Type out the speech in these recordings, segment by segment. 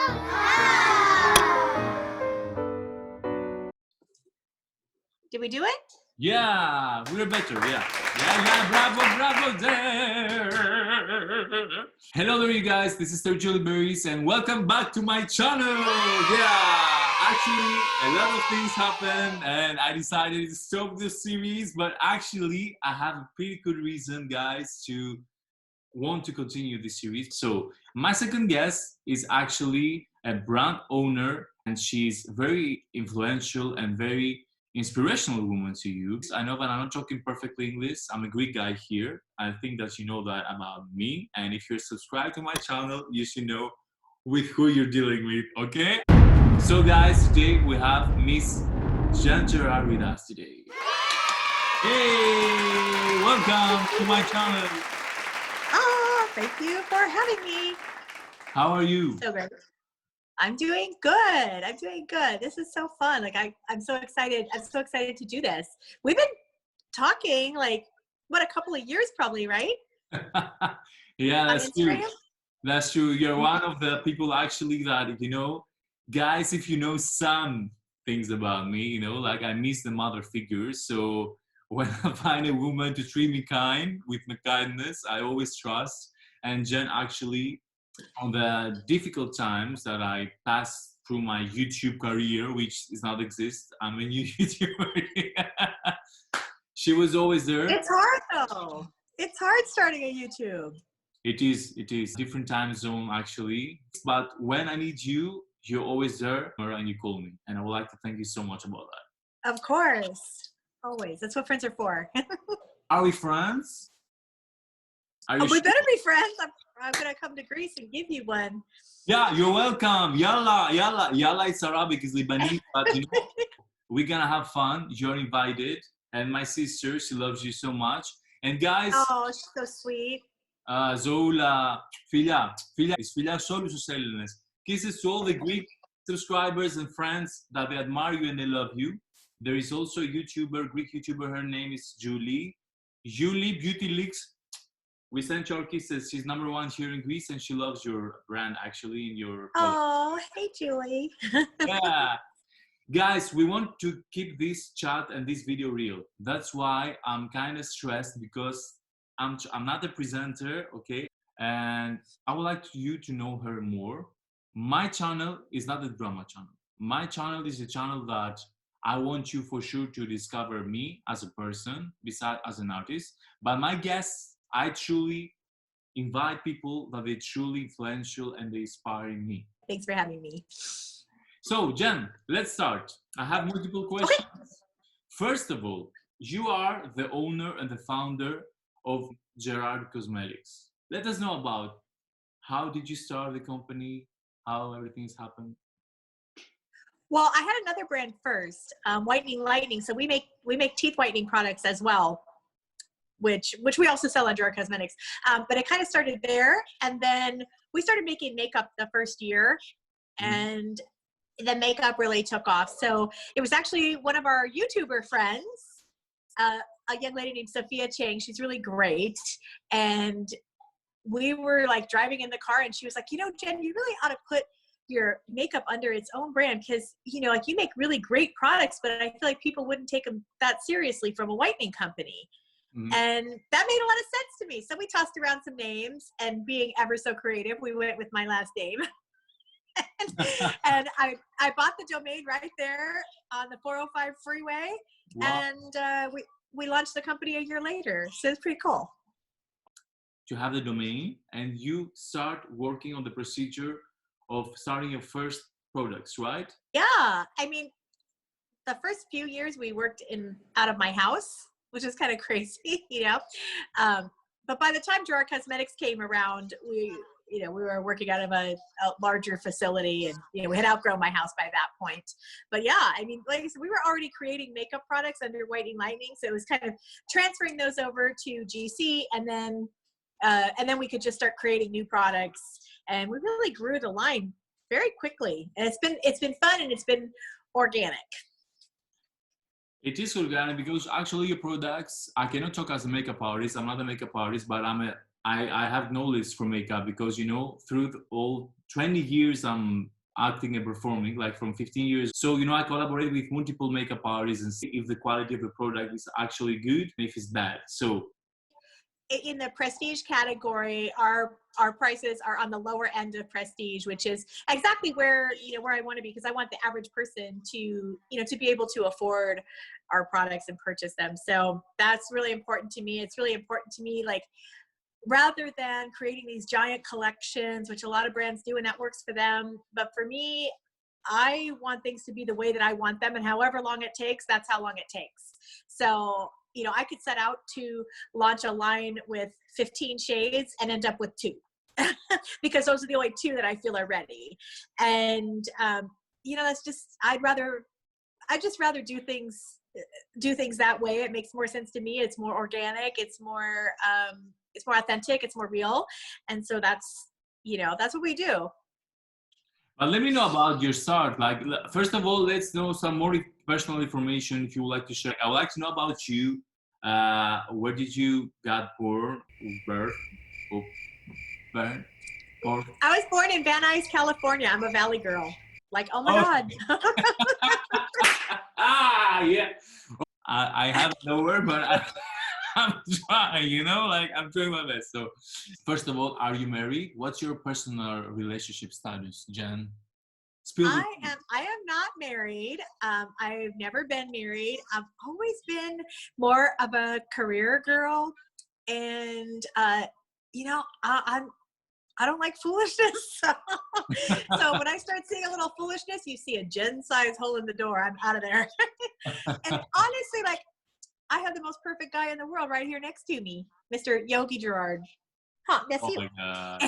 Did we do it? Yeah, we're better. Yeah, bravo there. Hello there, you guys. This is Stergio Liberis, and welcome back to my channel. Yeah, actually, a lot of things happened, and I decided to stop this series. But actually, I have a pretty good reason, guys, to want to continue this series. So my second guest is actually a brand owner, and she's very influential and very inspirational woman to you. I know that I'm not talking perfectly English. I'm a Greek guy here. I think that you know that about me. And if you're subscribed to my channel, you should know with who you're dealing with, okay? So guys, today we have Miss Gerard with us today. Hey, welcome to my channel. Oh, thank you for having me. How are you? So great. I'm doing good. I'm doing good. This is so fun. Like I'm so excited. I'm so excited to do this. We've been talking like what, a couple of years probably, right? Yeah, that's true. Instagram? That's true. You're one of the people actually that, you know, guys, if you know some things about me, you know, like I miss the mother figure. So when I find a woman to treat me with my kindness, I always trust. And Jen actually, on the difficult times that I passed through my YouTube career, which does not exist, I'm a new YouTuber. She was always there. It's hard though. It's hard starting a YouTube. It is different time zone actually. But when I need you, you're always there and you call me. And I would like to thank you so much about that. Of course. Always. That's what friends are for. Are we friends? Are you we better be friends. I'm gonna come to Greece and give you one. Yeah, you're welcome. Yalla is Arabic, is Lebanese, but you know, we're gonna have fun. You're invited. And my sister, she loves you so much. And guys, oh, she's so sweet. Zola, filha só os Έλληνες. Kisses to all the Greek subscribers and friends that they admire you and they love you. There is also a YouTuber, Greek YouTuber. Her name is Julie Beauty Leaks. We sent your kisses. She's #1 here in Greece, and she loves your brand actually in your. Oh, hey Julie. Yeah, guys, we want to keep this chat and this video real. That's why I'm kind of stressed because I'm not a presenter, okay? And I would like you to know her more. My channel is not a drama channel. My channel is a channel that I want you for sure to discover me as a person, besides as an artist. But my guests, I truly invite people that they're truly influential and they inspiring me. Thanks for having me. So, Jen, let's start. I have multiple questions. Okay. First of all, you are the owner and the founder of Gerard Cosmetics. Let us know about how did you start the company, how everything's happened. Well, I had another brand first, Whitening Lightning. So we make teeth whitening products as well, which we also sell on Gerard Cosmetics. But it kind of started there, and then we started making makeup the first year, and the makeup really took off. So it was actually one of our YouTuber friends, a young lady named Sophia Chang. She's really great, and we were like driving in the car, and she was like, you know, Jen, you really ought to put your makeup under its own brand, because you know, like, you make really great products, but I feel like people wouldn't take them that seriously from a whitening company. And that made a lot of sense to me. So we tossed around some names, and being ever so creative, we went with my last name. and I bought the domain right there on the 405 freeway. Wow. And we launched the company a year later. So it's pretty cool. You have the domain and you start working on the procedure of starting your first products, right? Yeah. I mean, the first few years we worked out of my house, which is kind of crazy, you know. But by the time Gerard Cosmetics came around, we were working out of a larger facility, and you know, we had outgrown my house by that point. But yeah, I mean, like I said, we were already creating makeup products under Whitening Lightning, so it was kind of transferring those over to GC, and then we could just start creating new products, and we really grew the line very quickly. And it's been fun, and it's been organic. It is organic because actually your products, I cannot talk as a makeup artist. I'm not a makeup artist, but I'm a I have knowledge for makeup because, you know, through all 20 years I'm acting and performing, like from 15 years. So, you know, I collaborate with multiple makeup artists and see if the quality of the product is actually good, if it's bad. So in the prestige category, our prices are on the lower end of prestige, which is exactly where, you know, where I want to be, because I want the average person to, you know, to be able to afford our products and purchase them. So that's really important to me. It's really important to me, like, rather than creating these giant collections, which a lot of brands do, and that works for them. But for me, I want things to be the way that I want them, and however long it takes, that's how long it takes. So, you know, I could set out to launch a line with 15 shades and end up with 2 because those are the only 2 that I feel are ready. And, you know, that's just, I'd just rather do things that way. It makes more sense to me. It's more organic. It's more authentic. It's more real. And so that's, you know, that's what we do. but let me know about your start. Like, first of all, let's know some more personal information if you would like to share. I would like to know about you. Where did you got born? Birth? Born? Or I was born in Van Nuys, California. I'm a Valley girl. Like, oh my God. Yeah. I have no word, but I'm trying, you know, like I'm doing my best. So, first of all, are you married? What's your personal relationship status, Jen? I am not married. I've never been married. I've always been more of a career girl, and you know, I don't like foolishness. So when I start seeing a little foolishness, you see a Jen-size hole in the door. I'm out of there. And honestly, like, I have the most perfect guy in the world right here next to me, Mr. Yogi Gerard. Huh, that's Oh you. my God.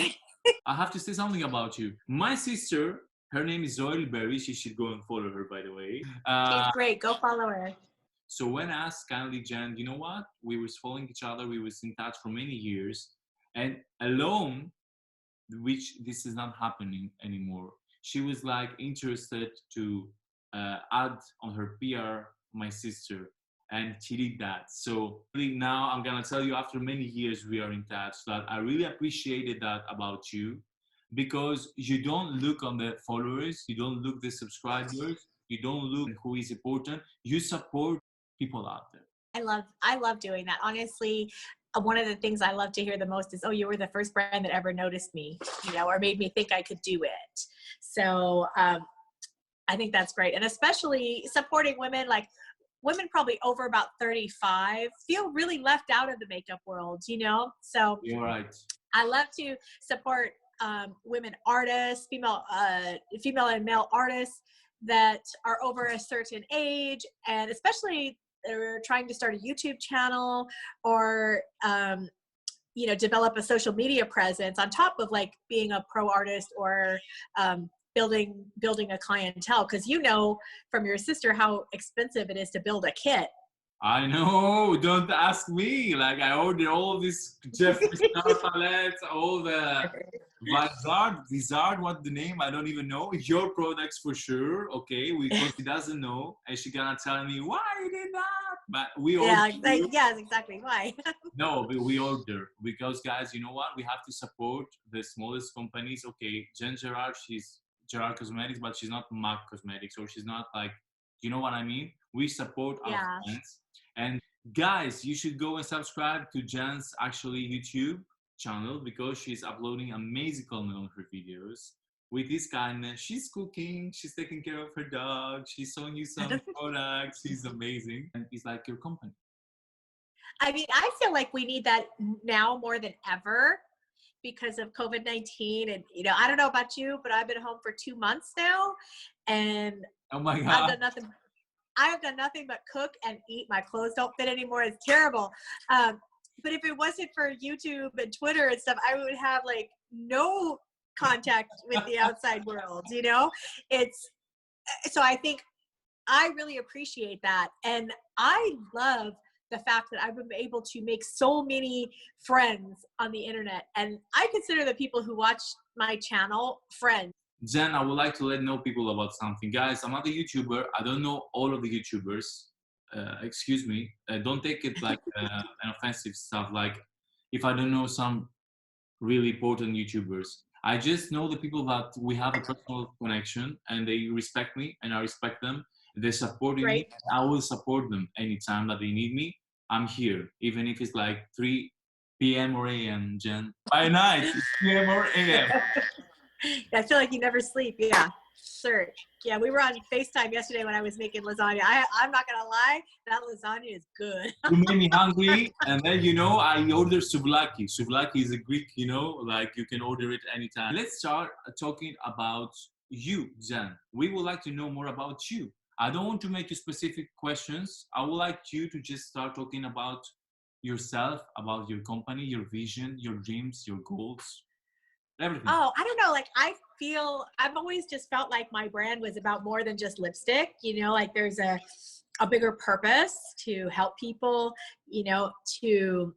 I have to say something about you. My sister, her name is Stergio Liberis. You should go and follow her, by the way. She's great. Go follow her. So when asked kindly, Jen, you know what? We were following each other. We was in touch for many years. And alone, which this is not happening anymore, she was like interested to add on her PR my sister, and she did that. So really now I'm gonna tell you, after many years we are in touch, that I really appreciated that about you, because you don't look on the followers, you don't look the subscribers, you don't look who is important, you support people out there. I love doing that. Honestly, one of the things I love to hear the most is, oh, you were the first brand that ever noticed me, you know, or made me think I could do it. So I think that's great. And especially supporting women, like women probably over about 35 feel really left out of the makeup world, you know? So You're right. I love to support women artists, female and male artists that are over a certain age, and especially they're trying to start a YouTube channel or you know, develop a social media presence on top of like being a pro artist or building a clientele, because you know from your sister how expensive it is to build a kit. I know, don't ask me. Like, I ordered all of this Jeffree Star palettes, all the Vizard, what the name? I don't even know. Your products for sure. Okay, because he doesn't know, and she gonna tell me why you did that. But we Yeah, order. like, yes, exactly. Why? No, we order because, guys, you know what? We have to support the smallest companies. Okay, Gerard, she's Gerard Cosmetics, but she's not MAC Cosmetics, or she's not like, you know what I mean? We support our Yeah. friends. And guys, you should go and subscribe to Jen's actually YouTube channel, because she's uploading amazing content on her videos with this kindness. She's cooking, she's taking care of her dog, she's showing you some products. She's amazing. And it's like your company. I mean, I feel like we need that now more than ever because of COVID-19. And, you know, I don't know about you, but I've been home for 2 months now, and Oh my God. I have done nothing but cook and eat. My clothes don't fit anymore. It's terrible. But if it wasn't for YouTube and Twitter and stuff, I would have like no contact with the outside world, you know? So I think I really appreciate that. And I love the fact that I've been able to make so many friends on the internet. And I consider the people who watch my channel friends. Jen, I would like to let know people about something. Guys, I'm not a YouTuber. I don't know all of the YouTubers. Excuse me. Don't take it like an offensive stuff. Like, if I don't know some really important YouTubers. I just know the people that we have a personal connection and they respect me and I respect them. They're supporting me. Right. I will support them anytime that they need me. I'm here, even if it's like 3 p.m. or a.m. Jen. By night, it's p.m. or a.m. I feel like you never sleep. Yeah, sure. Yeah, we were on FaceTime yesterday when I was making lasagna. I'm not gonna lie, that lasagna is good. You made me hungry, and then I ordered souvlaki. Souvlaki is a Greek, like you can order it anytime. Let's start talking about you, Jen. We would like to know more about you. I don't want to make you specific questions. I would like you to just start talking about yourself, about your company, your vision, your dreams, your goals, everything. Oh, I don't know. Like, I've always just felt like my brand was about more than just lipstick, like there's a bigger purpose to help people, to,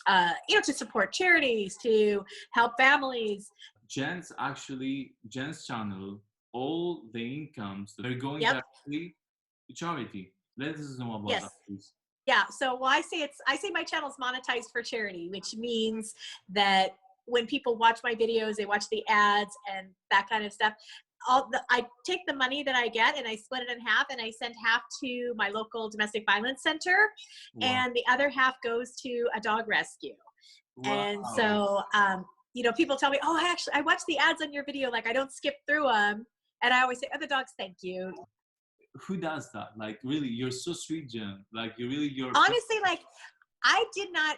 to support charities, to help families. Jen's channel, all the incomes, they're going Yep. directly to charity. Let us know about Yes. that, please. Yeah. So, well, I say my channel's monetized for charity, which means that when people watch my videos, they watch the ads and that kind of stuff. I take the money that I get and I split it in half, and I send half to my local domestic violence center, Wow. and the other half goes to a dog rescue. Wow. And so, people tell me, "Oh, I watch the ads on your video. Like, I don't skip through them." And I always say, "Oh, the dogs, thank you." Who does that? Like, really, you're so sweet, Jen. Like, you're Honestly, like, I did not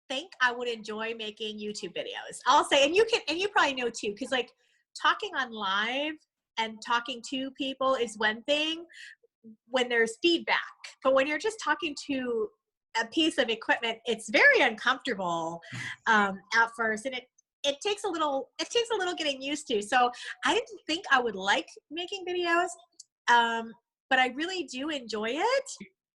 think I would enjoy making YouTube videos. I'll say, and you probably know too, because like talking on live and talking to people is one thing when there's feedback, but when you're just talking to a piece of equipment, it's very uncomfortable at first, and it takes a little getting used to. So I didn't think I would like making videos, but I really do enjoy it.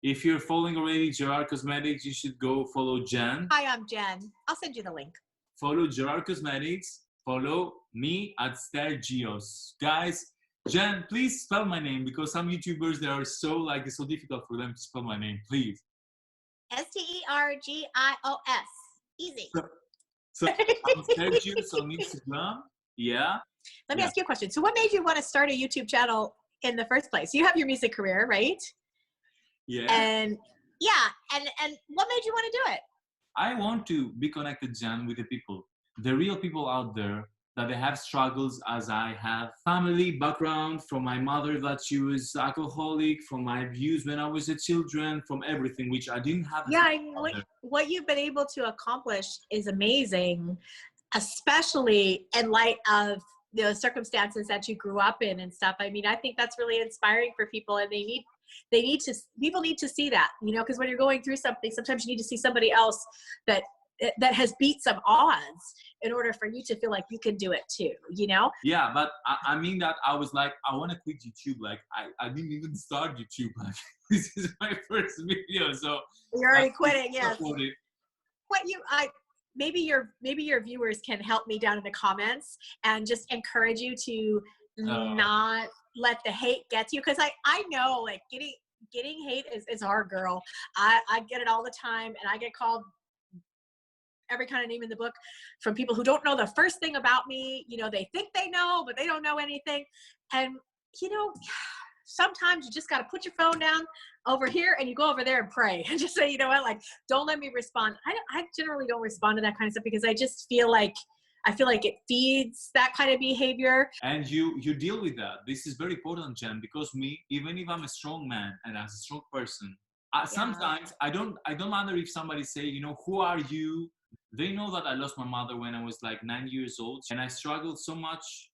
If you're following already Gerard Cosmetics, you should go follow Jen. Hi, I'm Jen. I'll send you the link. Follow Gerard Cosmetics. Follow me at Stergios. Guys, Jen, please spell my name, because some YouTubers, they are so it's so difficult for them to spell my name. Please. Stergios. Easy. So I'm Stergios on Instagram. Yeah. Let me ask you a question. So what made you want to start a YouTube channel in the first place? You have your music career, right? Yeah. And what made you want to do it? I want to be connected, Jan, with the people, the real people out there, that they have struggles as I have. Family background, from my mother that she was alcoholic, from my abuse when I was a children, from everything which I didn't have. Yeah, what you've been able to accomplish is amazing, especially in light of the circumstances that you grew up in and stuff. I mean, I think that's really inspiring for people, and people need to see that, because when you're going through something, sometimes you need to see somebody else that has beat some odds in order for you to feel like you can do it too, Yeah, but I mean that I was like, I want to quit YouTube. Like, I didn't even start YouTube. Like, this is my first video, so you're already quitting. Yes. Maybe your viewers can help me down in the comments and just encourage you to not let the hate get to you, because I know, like, getting hate is hard, girl. I get it all the time, and I get called every kind of name in the book from people who don't know the first thing about me. They think they know, but they don't know anything. And sometimes you just got to put your phone down over here and you go over there and pray and just say, like, don't let me respond. I generally don't respond to that kind of stuff, because I just feel like it feeds that kind of behavior. And you deal with that. This is very important, Jen, because me, even if I'm a strong man and as a strong person, sometimes I don't matter if somebody say, who are you? They know that I lost my mother when I was like 9 years old, and I struggled so much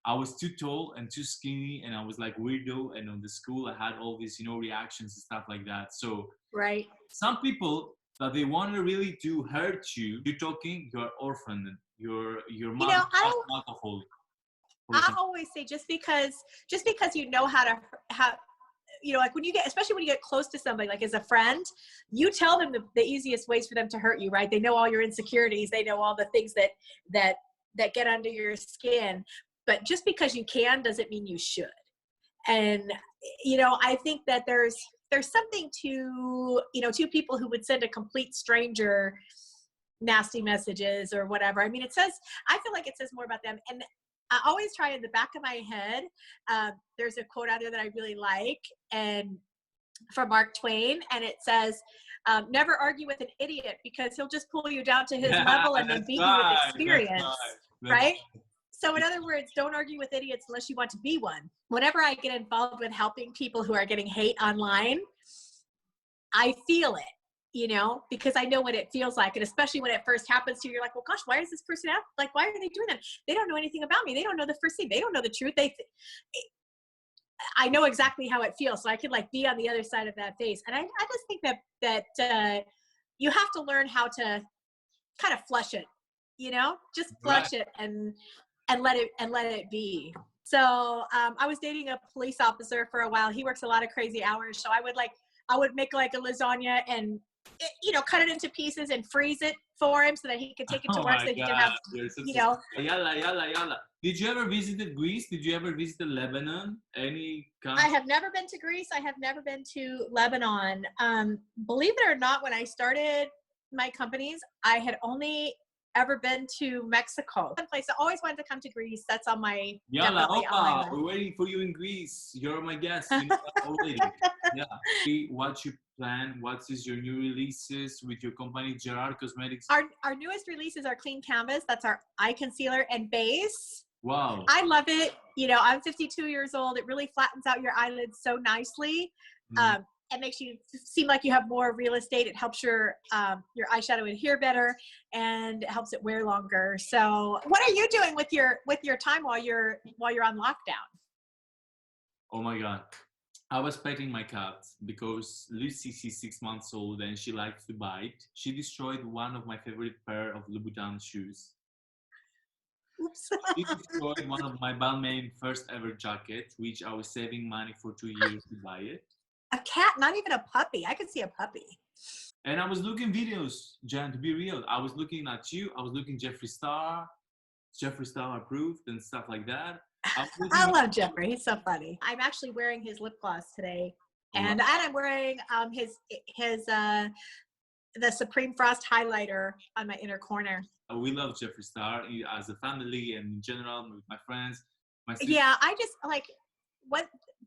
I was too tall and too skinny, and I was like weirdo, and on the school I had all these, reactions and stuff like that. So right, some people that they want to really to hurt you, you're talking, you're orphan, your mother alcohol. I always say, just because you know how to like especially when you get close to somebody, like as a friend, you tell them the easiest ways for them to hurt you, right? They know all your insecurities. They know all the things that get under your skin. But just because you can doesn't mean you should. And, I think that there's something to, to people who would send a complete stranger nasty messages or whatever. I mean, I feel like it says more about them. And I always try in the back of my head, there's a quote out there that I really like, and from Mark Twain, and it says, never argue with an idiot because he'll just pull you down to his level and then beat you with experience, right? So in other words, don't argue with idiots unless you want to be one. Whenever I get involved with helping people who are getting hate online, I feel it, you know, because I know what it feels like. And especially when it first happens to you, you're like, well, gosh, why is this person out? Like, why are they doing that? They don't know anything about me. They don't know the first thing. They don't know the truth. I know exactly how it feels. So I can like be on the other side of that face. And I just think that you have to learn how to kind of flush it, you know, just flush it and let it be. So I was dating a police officer for a while. He works a lot of crazy hours. So I would make like a lasagna and, you know, cut it into pieces and freeze it for him so that he could take it to work, so he can have, you know. Yalla. Did you ever visit Greece? Did you ever visit Lebanon? Any country? I have never been to Greece. I have never been to Lebanon. Believe it or not, when I started my companies, I had only ever been to Mexico. One place I always wanted to come to Greece. That's on my Yalla, definitely on my list. we're waiting for you in Greece. You're my guest. You know that already. Yeah. What you plan? What is your new releases with your company, Gerard Cosmetics? Our newest releases are Clean Canvas. That's our eye concealer and base. Wow. I love it. You know, I'm 52 years old. It really flattens out your eyelids so nicely. It makes you seem like you have more real estate. It helps your eyeshadow adhere better, and it helps it wear longer. So what are you doing with your time while you're on lockdown? Oh my God. I was petting my cat because Lucy, she's 6 months old and she likes to bite. She destroyed one of my favorite pair of Louboutin shoes. Oops. She destroyed one of my Balmain first ever jacket, which I was saving money for 2 years to buy it. A cat, not even a puppy. I could see a puppy. And I was looking videos, Jan, to be real. I was looking at you. I was looking Jeffree Star approved and stuff like that. I love Jeffree. He's so funny. I'm actually wearing his lip gloss today, and I'm wearing his the Supreme Frost highlighter on my inner corner. We love Jeffree Star as a family and in general with my friends. Yeah, I just like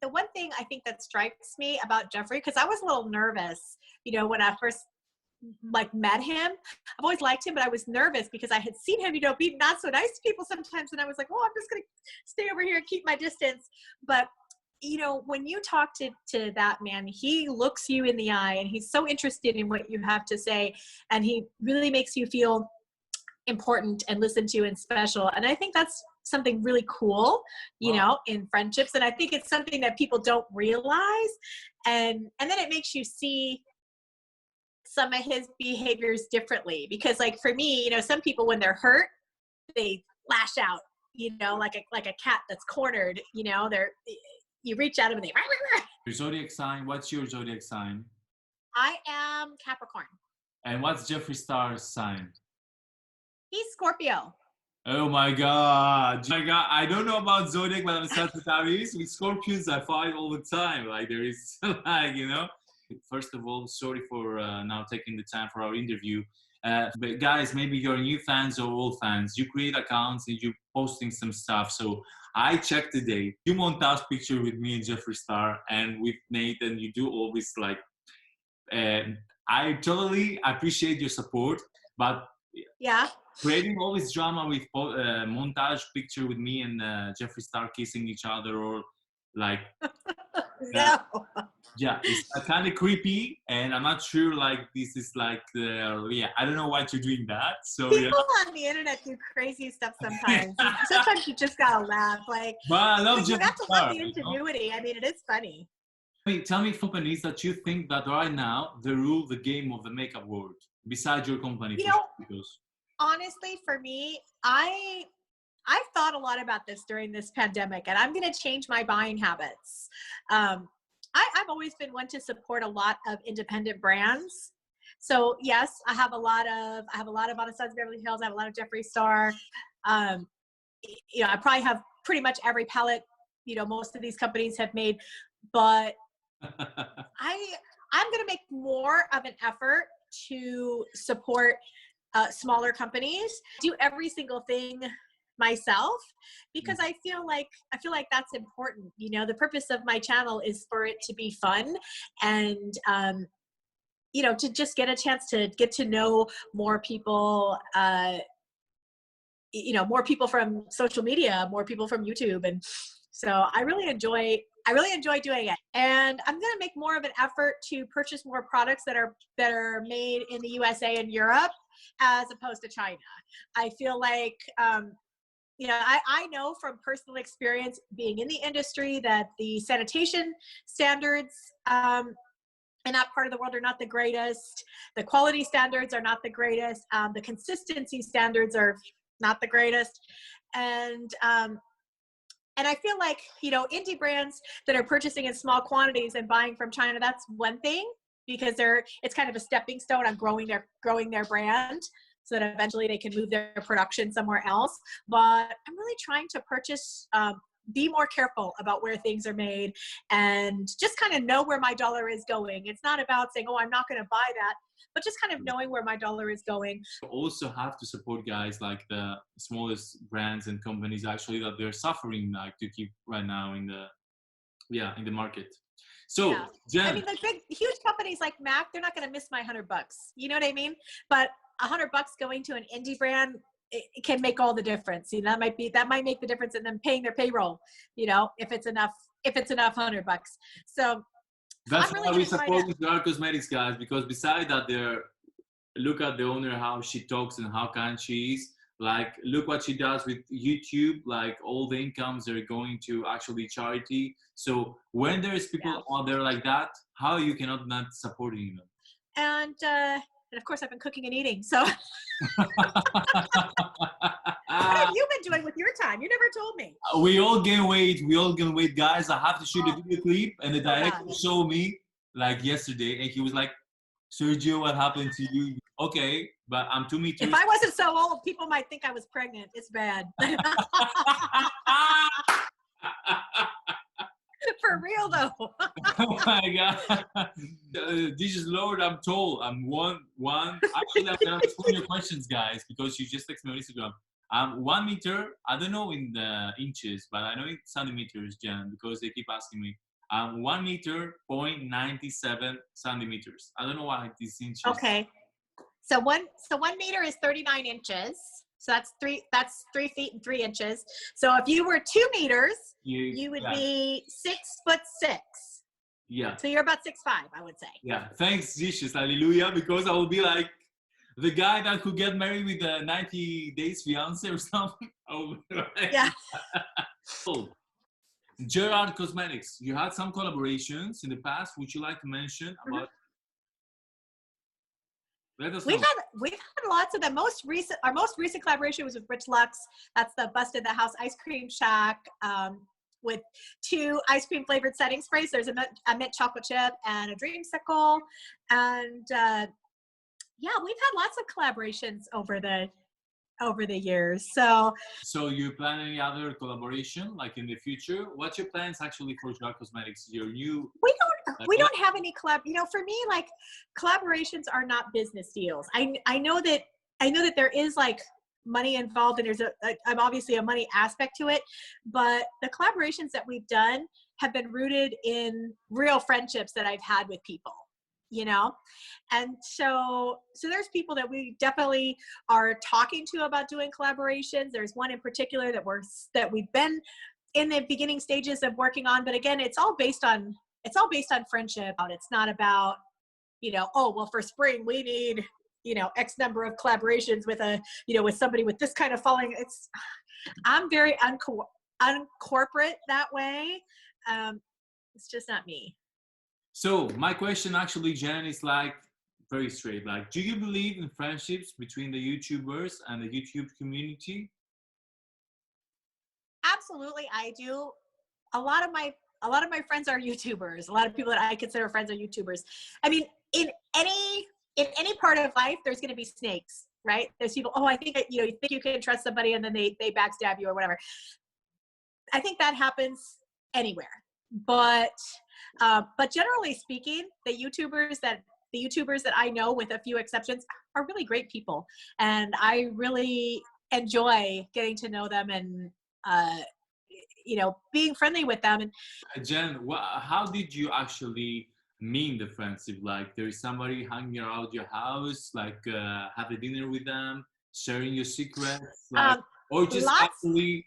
the one thing I think that strikes me about Jeffree, because I was a little nervous, you know, when I first like met him. I've always liked him, but I was nervous because I had seen him, you know, be not so nice to people sometimes, and I was like, oh, I'm just gonna stay over here and keep my distance. But you know, when you talk to that man, he looks you in the eye and he's so interested in what you have to say, and he really makes you feel important and listened to and special. And I think that's something really cool, you know, in friendships. And I think it's something that people don't realize. And then it makes you see some of his behaviors differently, because like for me, you know, some people when they're hurt, they lash out, you know, like a cat that's cornered, you know, you reach out and they. Your zodiac sign. What's your zodiac sign? I am Capricorn. And what's Jeffree Star's sign? He's Scorpio. Oh my God. I don't know about zodiac, but I'm Sagittarius. With Scorpions, I fight all the time. Like there is like, you know. First of all, sorry for now taking the time for our interview. But guys, maybe you're new fans or old fans. You create accounts and you're posting some stuff. So I checked today. You montage picture with me and Jeffree Star and with Nathan. You do always like. I totally appreciate your support, but yeah, creating all this drama with montage picture with me and Jeffree Star kissing each other or like. No. Yeah, it's kind of creepy, and I'm not sure like this is like I don't know why you're doing that. So people on the internet do crazy stuff sometimes. Sometimes you just gotta laugh. Like, but I love you have to love the ingenuity. You know? I mean, it is funny. Tell me companies that you think that right now they rule the game of the makeup world besides your company. You know, honestly, for me, I've thought a lot about this during this pandemic, and I'm going to change my buying habits. I've always been one to support a lot of independent brands. So yes, I have a lot of Anastasia Beverly Hills. I have a lot of Jeffree Star. You know, I probably have pretty much every palette, you know, most of these companies have made, but I'm going to make more of an effort to support smaller companies, do every single thing myself, because I feel like that's important. You know, the purpose of my channel is for it to be fun, and you know, to just get a chance to get to know more people, you know, more people from social media, more people from YouTube. And so I really enjoy doing it. And I'm going to make more of an effort to purchase more products that are made in the USA and Europe as opposed to China. I feel like, you know, I know from personal experience being in the industry that the sanitation standards in that part of the world are not the greatest. The quality standards are not the greatest. The consistency standards are not the greatest. And I feel like, you know, indie brands that are purchasing in small quantities and buying from China, that's one thing, because it's kind of a stepping stone on growing their brand, so that eventually they can move their production somewhere else. But I'm really trying to purchase, be more careful about where things are made, and just kind of know where my dollar is going. It's not about saying, oh, I'm not going to buy that, but just kind of knowing where my dollar is going. You also have to support guys like the smallest brands and companies actually that they're suffering like to keep right now in the market. So Yeah. Jen, I mean, the big, huge companies like Mac, they're not going to miss my $100. You know what I mean? But $100 going to an indie brand, it can make all the difference. You know, that might make the difference in them paying their payroll, you know, if it's enough $100. So that's really why we support Gerard Cosmetics, guys, because beside that, look at the owner, how she talks and how kind she is. Like, look what she does with YouTube. Like, all the incomes are going to actually charity. So when there's people out there like that, how you cannot not supporting them? And of course, I've been cooking and eating. So what have you been doing with your time? You never told me. We all gain weight. Guys. I have to shoot a video clip, and the director showed me like yesterday, and he was like, Sergio, what happened to you? Okay, but I'm 2 meters. If I wasn't so old, people might think I was pregnant. It's bad. For real though. Oh my God. This is Lord, I'm tall. I'm one. Actually, I'm gonna explain your questions, guys, because you just text me on Instagram. I'm 1 meter. I don't know in the inches, but I know in centimeters, Jen, because they keep asking me. I'm 1 meter, 0.97 centimeters. I don't know why these inches. Okay. So 1 meter is 39 inches. So that's 3 feet and 3 inches. So if you were 2 meters, you would be 6'6". Yeah. So you're about 6'5", I would say. Yeah. Thanks, Jesus. Hallelujah. Because I will be like the guy that could get married with a 90 days fiance or something. Oh, right. Yeah. Gerard Cosmetics. You had some collaborations in the past. Would you like to mention about? Let us know. We've had lots of them. Our most recent collaboration was with Rich Lux. That's the Busted the House Ice Cream Shack with 2 ice cream flavored setting sprays. There's a mint chocolate chip and a dreamsicle. And yeah, we've had lots of collaborations over the years. So you plan any other collaboration like in the future? What's your plans actually for Gerard Cosmetics? Your new we don't have any collab. You know, for me, like, collaborations are not business deals. I know that there is like money involved, and there's I'm obviously a money aspect to it, but the collaborations that we've done have been rooted in real friendships that I've had with people, you know? And so there's people that we definitely are talking to about doing collaborations. There's one in particular that we've been in the beginning stages of working on, but again, it's all based on friendship. It's not about, you know, oh, well, for spring we need, you know, X number of collaborations with with somebody with this kind of following. I'm very uncorporate that way. It's just not me. So my question actually, Jen, is like very straight. Like, do you believe in friendships between the YouTubers and the YouTube community? Absolutely, I do. A lot of my friends are YouTubers. A lot of people that I consider friends are YouTubers. I mean, in any part of life, there's going to be snakes, right? There's people, oh, I think that, you think you can trust somebody and then they backstab you or whatever. I think that happens anywhere. But generally speaking, the YouTubers that the YouTubers that I know, with a few exceptions, are really great people. And I really enjoy getting to know them and, being friendly with them. And Jen, how did you actually mean the friendship? Like, there is somebody hanging around your house, like have a dinner with them, sharing your secrets, like, or just lots, actually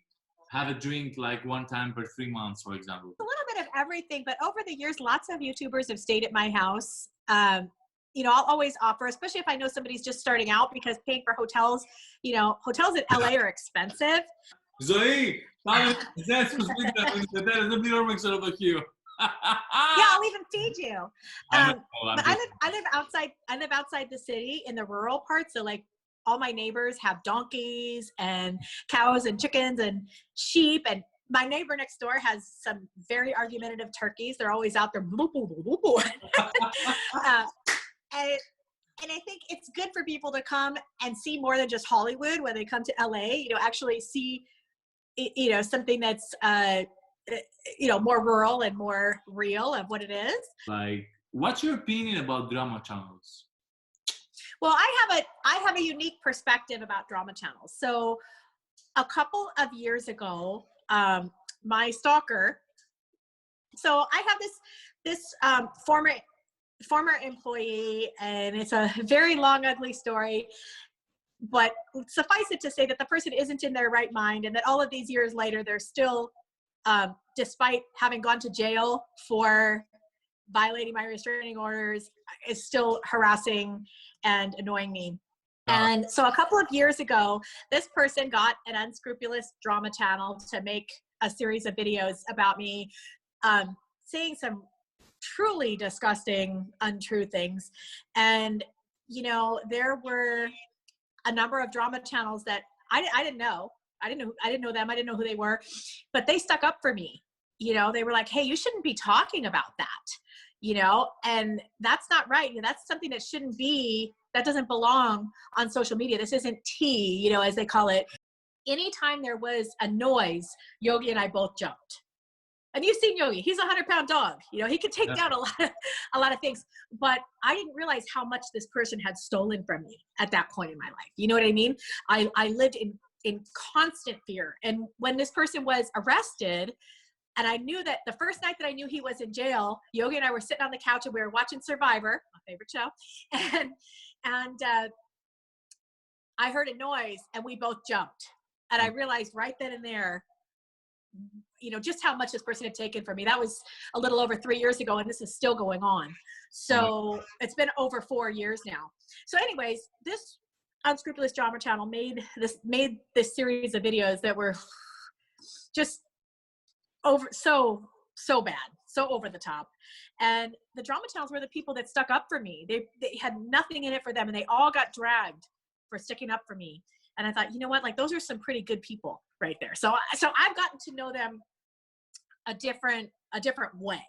have a drink like one time per 3 months, for example. a little bit of everything. But over the years, lots of YouTubers have stayed at my house. I'll always offer, especially if I know somebody's just starting out, because paying for hotels, hotels in LA are expensive. Zoe, paano não me sort of you. Yeah, I'll even feed you. I But I live outside. I live outside the city in the rural parts. So like all my neighbors have donkeys and cows and chickens and sheep. And my neighbor next door has some very argumentative turkeys. They're always out there. And I think it's good for people to come and see more than just Hollywood when they come to LA. Actually see, something that's more rural and more real of what it is. Like, what's your opinion about drama channels? Well, I have a unique perspective about drama channels. So a couple of years ago, my stalker, so I have this former employee, and it's a very long, ugly story, but suffice it to say that the person isn't in their right mind, and that all of these years later, they're still, despite having gone to jail for violating my restraining orders, is still harassing and annoying me. And so a couple of years ago, this person got an unscrupulous drama channel to make a series of videos about me, saying some truly disgusting, untrue things. And, there were a number of drama channels that I didn't know. I didn't know them. I didn't know who they were, but they stuck up for me. They were like, hey, you shouldn't be talking about that, and that's not right. That's something that shouldn't be, that doesn't belong on social media. This isn't tea, as they call it. Anytime there was a noise, Yogi and I both jumped. And you've seen Yogi, he's a 100-pound dog. He could take down a lot of things, but I didn't realize how much this person had stolen from me at that point in my life. You know what I mean? I lived in constant fear. And when this person was arrested, and I knew that the first night that I knew he was in jail, Yogi and I were sitting on the couch and we were watching Survivor, my favorite show. And I heard a noise and we both jumped. And I realized right then and there, just how much this person had taken from me. That was a little over 3 years ago, and this is still going on. So it's been over 4 years now. So anyways, this unscrupulous drama channel made this series of videos that were just so bad, so over the top. And the drama channels were the people that stuck up for me. They had nothing in it for them, and they all got dragged for sticking up for me. And I thought, you know what, like, those are some pretty good people right there. So I've gotten to know them a different way.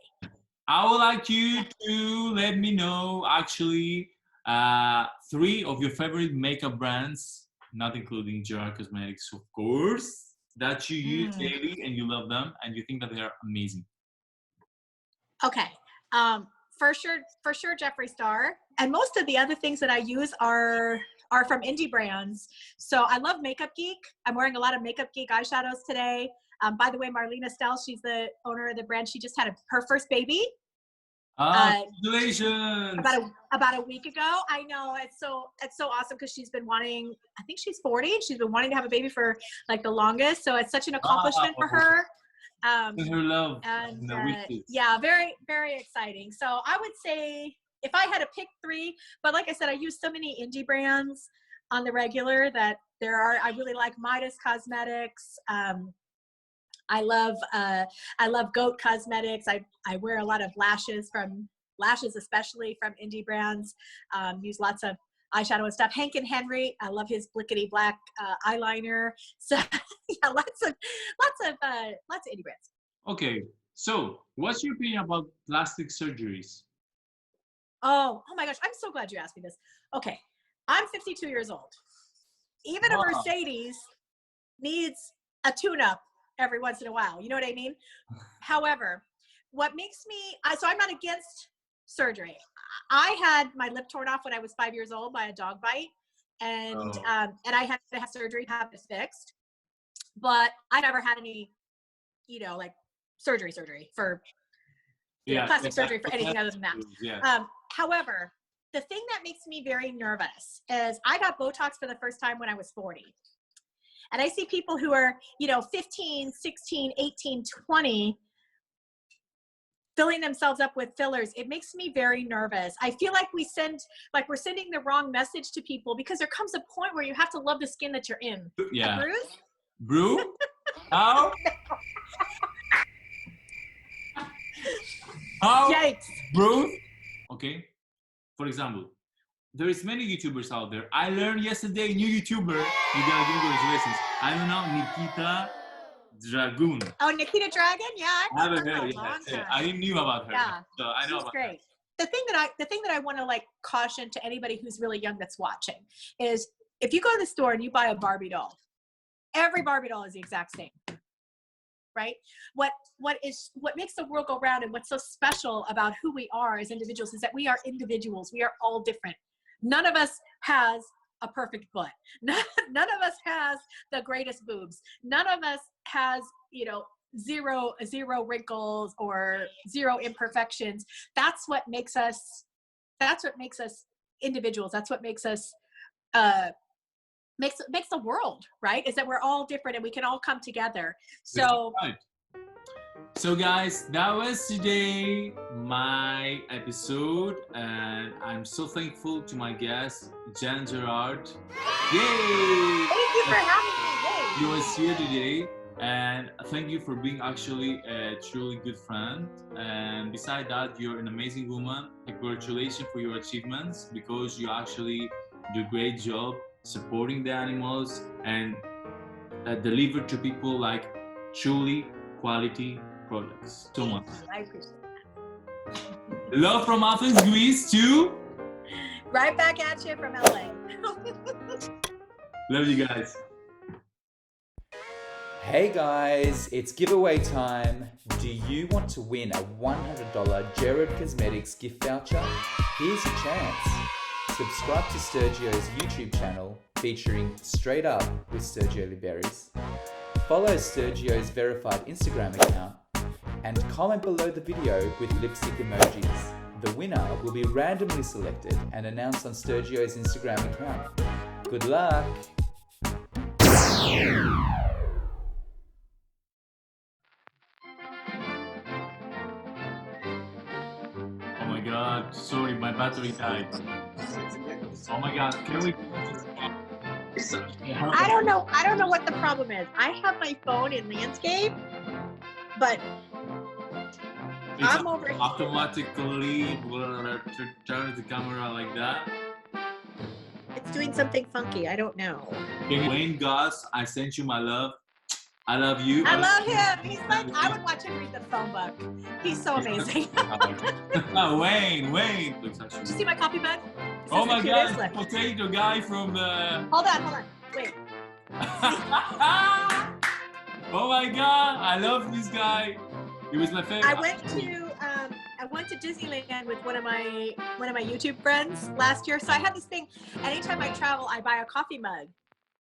I would like you to let me know, actually, 3 of your favorite makeup brands, not including Gerard Cosmetics, of course, that you use daily and you love them and you think that they are amazing. Okay. For sure, Jeffree Star. And most of the other things that I use are from indie brands. So I love Makeup Geek. I'm wearing a lot of Makeup Geek eyeshadows today. By the way, Marlena Stell, she's the owner of the brand. She just had her first baby. Congratulations! About a week ago. I know, it's so awesome, because she's been wanting, I think she's 40. She's been wanting to have a baby for like the longest. So it's such an accomplishment for her. Her love. And yeah, very, very exciting. So I would say, if I had to pick 3, but like I said, I use so many indie brands on the regular that I really like Midas Cosmetics. I love Goat Cosmetics. I wear a lot of lashes, especially from indie brands. Use lots of eyeshadow and stuff. Hank and Henry, I love his blickety black eyeliner. So yeah, lots of indie brands. Okay, so what's your opinion about plastic surgeries? Oh my gosh, I'm so glad you asked me this. Okay, I'm 52 years old. Even a Mercedes needs a tune-up every once in a while. You know what I mean? However, what makes me, so I'm not against surgery. I had my lip torn off when I was 5 years old by a dog bite, and I had to have surgery to have it fixed. But I never had any, like surgery for plastic surgery for anything other than that. Yeah. However, the thing that makes me very nervous is I got Botox for the first time when I was 40. And I see people who are, 15, 16, 18, 20, filling themselves up with fillers. It makes me very nervous. I feel like we're sending the wrong message to people, because there comes a point where you have to love the skin that you're in. Yeah. Bruce? Brew? How? How? Yikes. Brew? Okay. For example, there is many YouTubers out there. I learned yesterday a new YouTuber. You gotta give me congratulations. I don't know, Nikita Dragun. Oh, Nikita Dragon? Yeah, I haven't heard yet. I didn't knew about her. Yeah, so I know she's about great. Her. The thing that I want to caution to anybody who's really young that's watching is, if you go to the store and you buy a Barbie doll, every Barbie doll is the exact same. Right? What makes the world go round, and what's so special about who we are as individuals, is that we are individuals. We are all different. None of us has a perfect butt. None of us has the greatest boobs. None of us has, zero wrinkles or zero imperfections. That's what makes us individuals. That's what makes us makes the world, right? Is that we're all different and we can all come together. So right. So guys, that was today my episode, and I'm so thankful to my guest, Gerard. Yay! Thank you for having me. Yay! You was here today, and thank you for being actually a truly good friend. And beside that, you're an amazing woman. Congratulations for your achievements, because you actually do a great job supporting the animals and deliver to people truly quality products. So much. I appreciate that. Love from Athens, Greece to right back at you from LA. Love you guys. Hey guys, it's giveaway time. Do you want to win a $100 Gerard Cosmetics gift voucher? Here's your chance. Subscribe to Stergio's YouTube channel featuring Straight Up with Stergio Liberis. Follow Stergio's verified Instagram account and comment below the video with lipstick emojis. The winner will be randomly selected and announced on Stergio's Instagram account. Good luck! Oh my god, sorry, my battery died. Oh my god, can we... I don't know what the problem is. I have my phone in landscape, but I'm over here. Automatically turn the camera like that. It's doing something funky. I don't know. Wayne Goss, I sent you my love. I love you. I love him. He's I would watch him read the phone book. He's so amazing. Wayne. Did you see my copy mug? Oh my god, the potato guy from the... Hold on. Wait. Oh my god, I love this guy. He was my favorite. I went to Disneyland with one of my YouTube friends last year. So I had this thing. Anytime I travel, I buy a coffee mug.